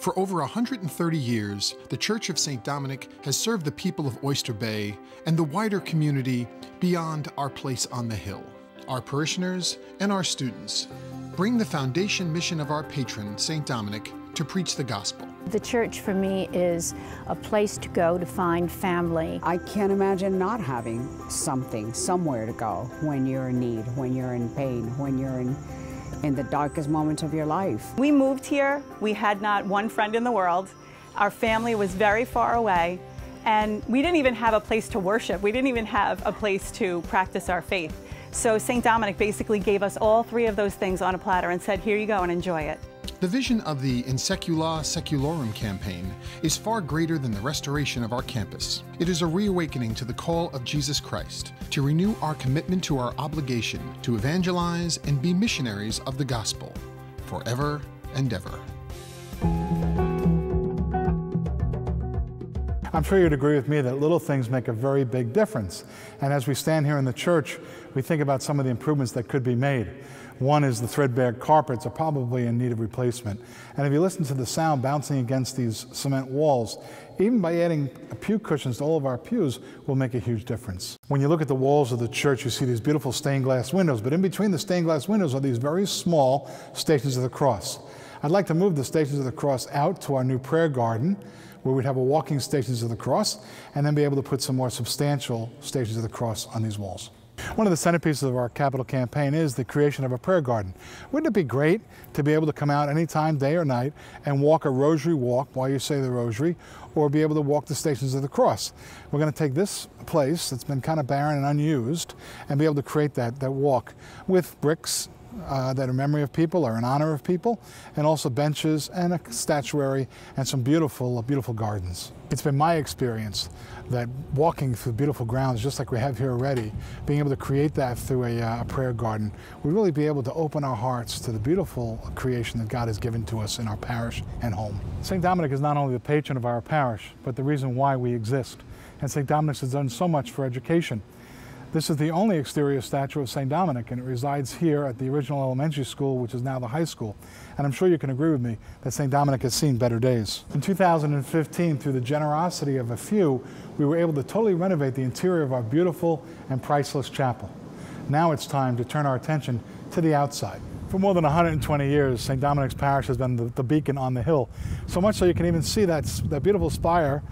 For over 130 years, the Church of St. Dominic has served the people of Oyster Bay and the wider community beyond our place on the hill. Our parishioners and our students bring the foundation mission of our patron, St. Dominic, to preach the gospel. The church for me is a place to go to find family. I can't imagine not having something, somewhere to go when you're in need, when you're in pain, when you're in the darkest moments of your life. We moved here. We had not one friend in the world. Our family was very far away, and we didn't even have a place to worship. We didn't even have a place to practice our faith. So St. Dominic basically gave us all three of those things on a platter and said, here you go and enjoy it. The vision of the In Secula Seculorum campaign is far greater than the restoration of our campus. It is a reawakening to the call of Jesus Christ to renew our commitment to our obligation to evangelize and be missionaries of the gospel forever and ever. I'm sure you'd agree with me that little things make a very big difference. And as we stand here in the church, we think about some of the improvements that could be made. One is the threadbare carpets are probably in need of replacement. And if you listen to the sound bouncing against these cement walls, even by adding pew cushions to all of our pews will make a huge difference. When you look at the walls of the church, you see these beautiful stained glass windows, but in between the stained glass windows are these very small Stations of the Cross. I'd like to move the Stations of the Cross out to our new prayer garden, where we'd have a walking Stations of the Cross, and then be able to put some more substantial Stations of the Cross on these walls. One of the centerpieces of our capital campaign is the creation of a prayer garden. Wouldn't it be great to be able to come out anytime, day or night, and walk a rosary walk while you say the rosary, or be able to walk the Stations of the Cross? We're going to take this place that's been kind of barren and unused and be able to create that walk with bricks that are in memory of people or in honor of people, and also benches and a statuary and some beautiful, beautiful gardens. It's been my experience that walking through beautiful grounds, just like we have here already, being able to create that through a prayer garden, we really be able to open our hearts to the beautiful creation that God has given to us in our parish and home. St. Dominic is not only the patron of our parish, but the reason why we exist. And St. Dominic has done so much for education. This is the only exterior statue of St. Dominic, and it resides here at the original elementary school, which is now the high school. And I'm sure you can agree with me that St. Dominic has seen better days. In 2015, through the generosity of a few, we were able to totally renovate the interior of our beautiful and priceless chapel. Now it's time to turn our attention to the outside. For more than 120 years, St. Dominic's parish has been the beacon on the hill. So much so you can even see that beautiful spire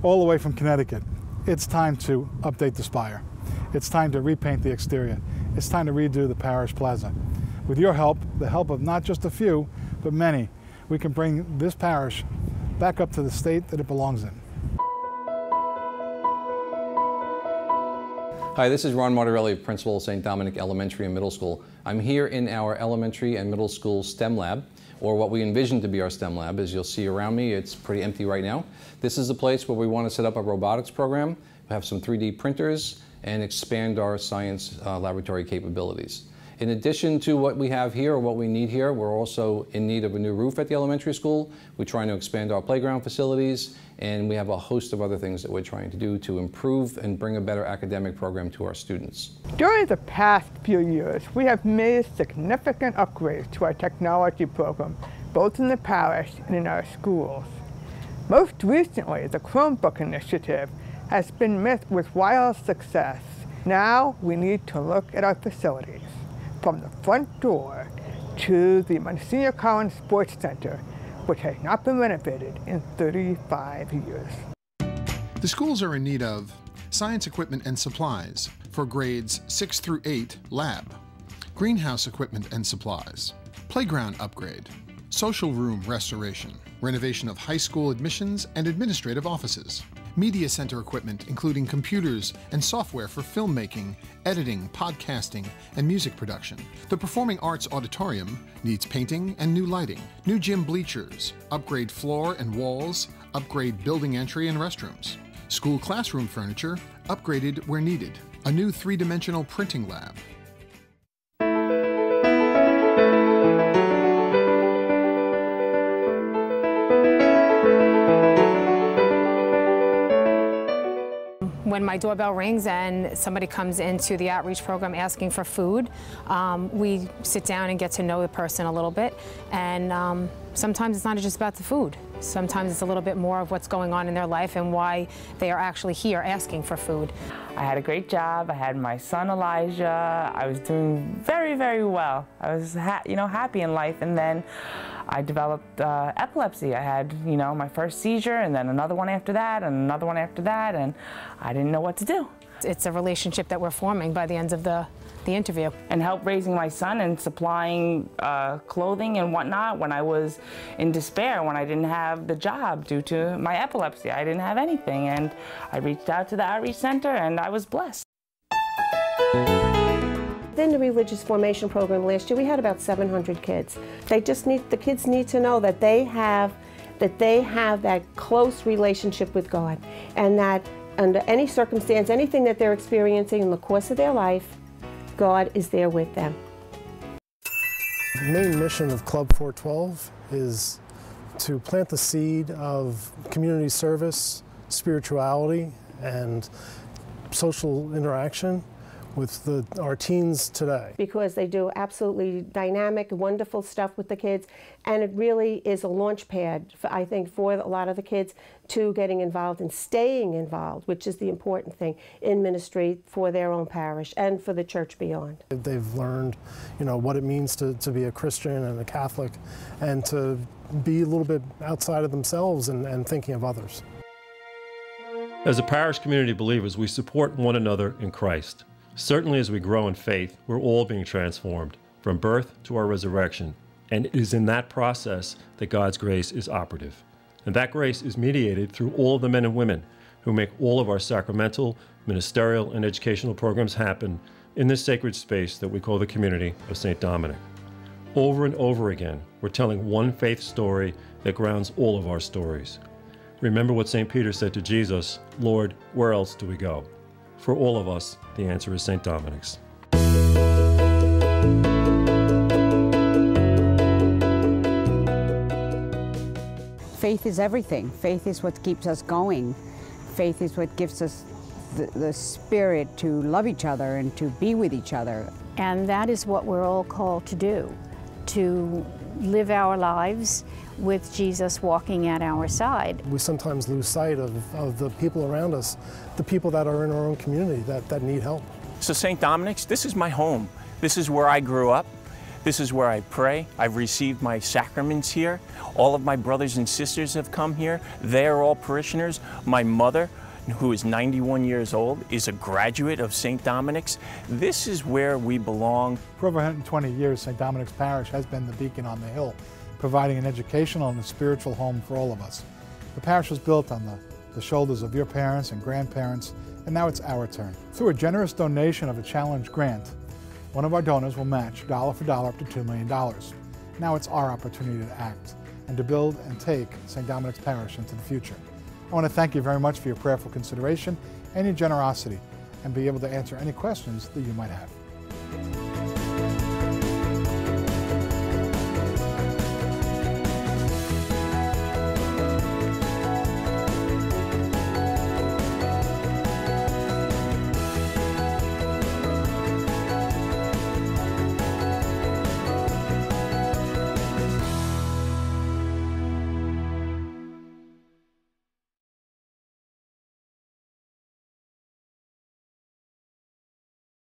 all the way from Connecticut. It's time to update the spire. It's time to repaint the exterior. It's time to redo the parish plaza. With your help, the help of not just a few, but many, we can bring this parish back up to the state that it belongs in. Hi, this is Ron Martorelli, Principal of St. Dominic Elementary and Middle School. I'm here in our elementary and middle school STEM lab, or what we envision to be our STEM lab. As you'll see around me, it's pretty empty right now. This is the place where we want to set up a robotics program. We have some 3D printers and expand our science laboratory capabilities. In addition to what we have here or what we need here, we're also in need of a new roof at the elementary school. We're trying to expand our playground facilities, and we have a host of other things that we're trying to do to improve and bring a better academic program to our students. During the past few years, we have made significant upgrades to our technology program, both in the parish and in our schools. Most recently, the Chromebook initiative has been met with wild success. Now we need to look at our facilities, from the front door to the Monsignor Collins Sports Center, which has not been renovated in 35 years. The schools are in need of science equipment and supplies for grades 6 through 8 lab, greenhouse equipment and supplies, playground upgrade, social room restoration, renovation of high school admissions and administrative offices, media center equipment including computers and software for filmmaking, editing, podcasting, and music production. The Performing Arts Auditorium needs painting and new lighting, new gym bleachers, upgrade floor and walls, upgrade building entry and restrooms, school classroom furniture, upgraded where needed, a new 3-dimensional printing lab. When my doorbell rings and somebody comes into the outreach program asking for food, we sit down and get to know the person a little bit. And sometimes it's not just about the food. Sometimes it's a little bit more of what's going on in their life and why they are actually here asking for food. I had a great job. I had my son Elijah. I was doing very, very well. I was happy in life, and then I developed epilepsy. I had my first seizure, and then another one after that, and another one after that, and I didn't know what to do. It's a relationship that we're forming by the end of the interview. And help raising my son and supplying clothing and whatnot when I was in despair, when I didn't have the job due to my epilepsy. I didn't have anything, and I reached out to the Outreach Center, and I was blessed. In the religious formation program last year, we had about 700 kids. The kids need to know that they have that close relationship with God, and that under any circumstance, anything that they're experiencing in the course of their life, God is there with them. The main mission of Club 412 is to plant the seed of community service, spirituality, and social interaction with our teens today. Because they do absolutely dynamic, wonderful stuff with the kids, and it really is a launch pad, I think, for a lot of the kids to getting involved and staying involved, which is the important thing, in ministry for their own parish and for the church beyond. They've learned, what it means to be a Christian and a Catholic, and to be a little bit outside of themselves and thinking of others. As a parish community of believers, we support one another in Christ. Certainly as we grow in faith, we're all being transformed, from birth to our resurrection. And it is in that process that God's grace is operative. And that grace is mediated through all of the men and women who make all of our sacramental, ministerial, and educational programs happen in this sacred space that we call the community of St. Dominic. Over and over again, we're telling one faith story that grounds all of our stories. Remember what St. Peter said to Jesus, "Lord, where else do we go?" For all of us, the answer is St. Dominic's. Faith is everything. Faith is what keeps us going. Faith is what gives us the spirit to love each other and to be with each other. And that is what we're all called to do, to live our lives with Jesus walking at our side. We sometimes lose sight of the people around us, the people that are in our own community that need help. So St. Dominic's, this is my home. This is where I grew up. This is where I pray. I've received my sacraments here. All of my brothers and sisters have come here. They're all parishioners. My mother, who is 91 years old, is a graduate of St. Dominic's. This is where we belong. For over 120 years, St. Dominic's Parish has been the beacon on the hill, providing an educational and a spiritual home for all of us. The parish was built on the shoulders of your parents and grandparents, and now it's our turn. Through a generous donation of a challenge grant, one of our donors will match dollar for dollar up to $2 million. Now it's our opportunity to act and to build and take St. Dominic's Parish into the future. I want to thank you very much for your prayerful consideration and your generosity, and be able to answer any questions that you might have.